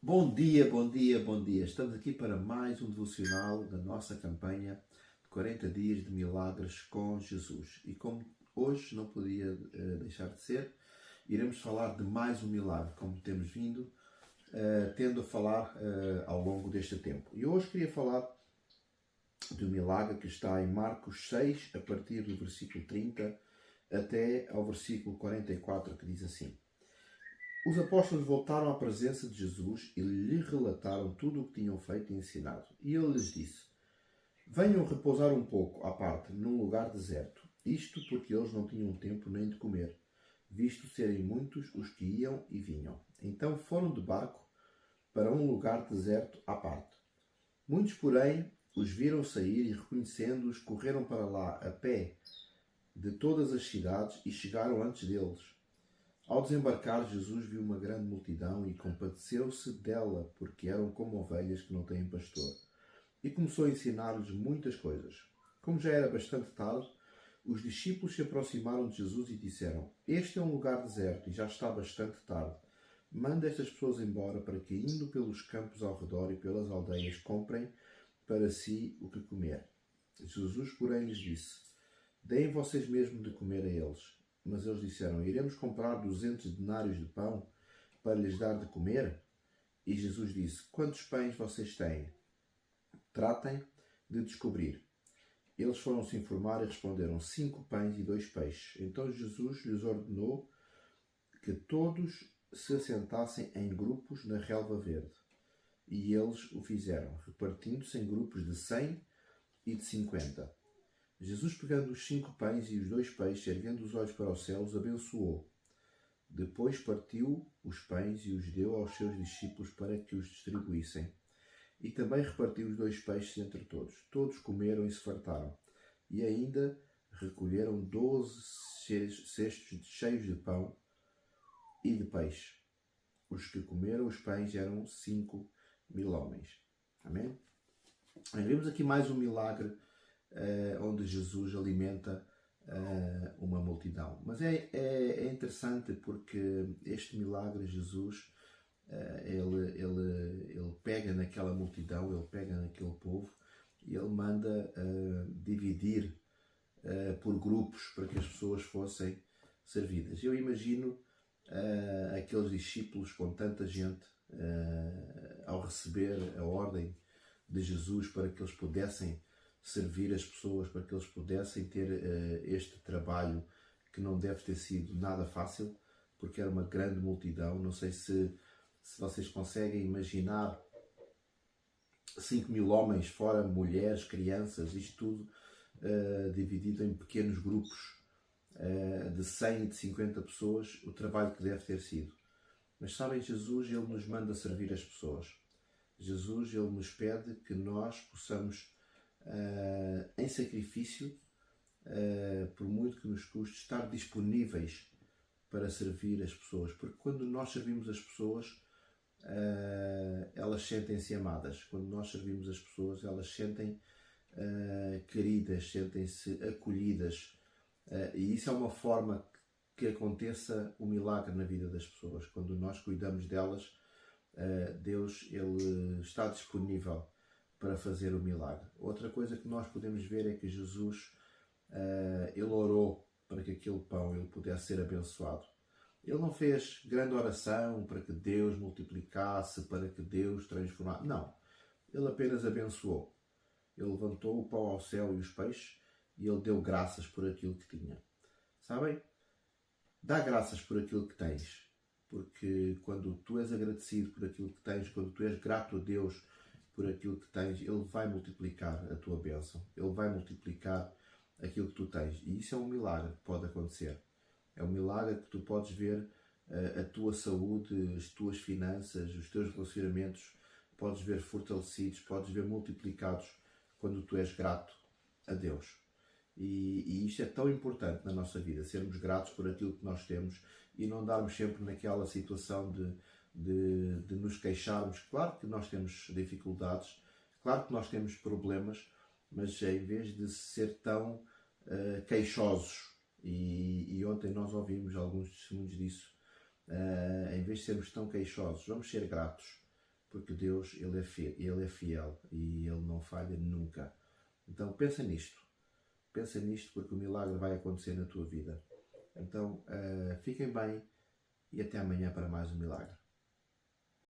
Bom dia, bom dia, bom dia. Estamos aqui para mais um devocional da nossa campanha de 40 dias de milagres com Jesus. E como hoje não podia deixar de ser, iremos falar de mais um milagre, como temos vindo tendo a falar ao longo deste tempo. E hoje queria falar de um milagre que está em Marcos 6, a partir do versículo 30 até ao versículo 44, que diz assim: Os apóstolos voltaram à presença de Jesus e lhe relataram tudo o que tinham feito e ensinado. E ele lhes disse: Venham repousar um pouco à parte, num lugar deserto. Isto porque eles não tinham tempo nem de comer, visto serem muitos os que iam e vinham. Então foram de barco para um lugar deserto à parte. Muitos, porém, os viram sair e, reconhecendo-os, correram para lá a pé de todas as cidades e chegaram antes deles. Ao desembarcar, Jesus viu uma grande multidão e compadeceu-se dela, porque eram como ovelhas que não têm pastor. E começou a ensinar-lhes muitas coisas. Como já era bastante tarde, os discípulos se aproximaram de Jesus e disseram: Este é um lugar deserto e já está bastante tarde. Manda estas pessoas embora para que, indo pelos campos ao redor e pelas aldeias, comprem para si o que comer. Jesus, porém, lhes disse: Deem vocês mesmo de comer a eles. Mas eles disseram: Iremos comprar 200 denários de pão para lhes dar de comer? E Jesus disse: Quantos pães vocês têm? Tratem de descobrir. Eles foram-se informar e responderam: 5 pães e 2 peixes. Então Jesus lhes ordenou que todos se assentassem em grupos na relva verde. E eles o fizeram, repartindo-se em grupos de 100 e de 50. Jesus, pegando os 5 pães e os 2 peixes, erguendo os olhos para o céu, os abençoou. Depois partiu os pães e os deu aos seus discípulos para que os distribuíssem. E também repartiu os 2 peixes entre todos. Todos comeram e se fartaram. E ainda recolheram 12 cestos cheios de pão e de peixe. Os que comeram os pães eram 5.000 homens. Amém? Vemos aqui mais um milagre onde Jesus alimenta uma multidão. Mas é interessante porque este milagre, Jesus, ele pega naquela multidão, ele pega naquele povo e ele manda dividir por grupos para que as pessoas fossem servidas. Eu imagino aqueles discípulos com tanta gente ao receber a ordem de Jesus para que eles pudessem servir as pessoas, para que eles pudessem ter este trabalho que não deve ter sido nada fácil, porque era uma grande multidão. Não sei se vocês conseguem imaginar 5.000 homens, fora mulheres, crianças, isto tudo dividido em pequenos grupos de 100 e de 50 pessoas, o trabalho que deve ter sido. Mas sabem, Jesus, ele nos manda servir as pessoas. Jesus, ele nos pede que nós possamos, em sacrifício, por muito que nos custe, estar disponíveis para servir as pessoas. Porque quando nós servimos as pessoas, elas sentem-se amadas. Quando nós servimos as pessoas, elas sentem queridas, sentem-se acolhidas. E isso é uma forma que aconteça o milagre na vida das pessoas. Quando nós cuidamos delas, Deus ele está disponível para fazer o milagre. Outra coisa que nós podemos ver é que Jesus ele orou para que aquele pão ele pudesse ser abençoado. Ele não fez grande oração para que Deus multiplicasse, para que Deus transformasse. Não. Ele apenas abençoou. Ele levantou o pão ao céu e os peixes e ele deu graças por aquilo que tinha. Sabem? Dá graças por aquilo que tens. Porque quando tu és agradecido por aquilo que tens, quando tu és grato a Deus por aquilo que tens, Ele vai multiplicar a tua bênção. Ele vai multiplicar aquilo que tu tens. E isso é um milagre que pode acontecer. É um milagre que tu podes ver a tua saúde, as tuas finanças, os teus relacionamentos, podes ver fortalecidos, podes ver multiplicados quando tu és grato a Deus. E isto é tão importante na nossa vida, sermos gratos por aquilo que nós temos e não darmos sempre naquela situação de nos queixarmos. Claro que nós temos dificuldades, claro que nós temos problemas, mas em vez de ser tão queixosos, e ontem nós ouvimos alguns testemunhos disso, em vez de sermos tão queixosos, vamos ser gratos. porque Deus ele é fiel e Ele não falha nunca. Então pensa nisto porque o milagre vai acontecer na tua vida. Então fiquem bem e até amanhã para mais um milagre.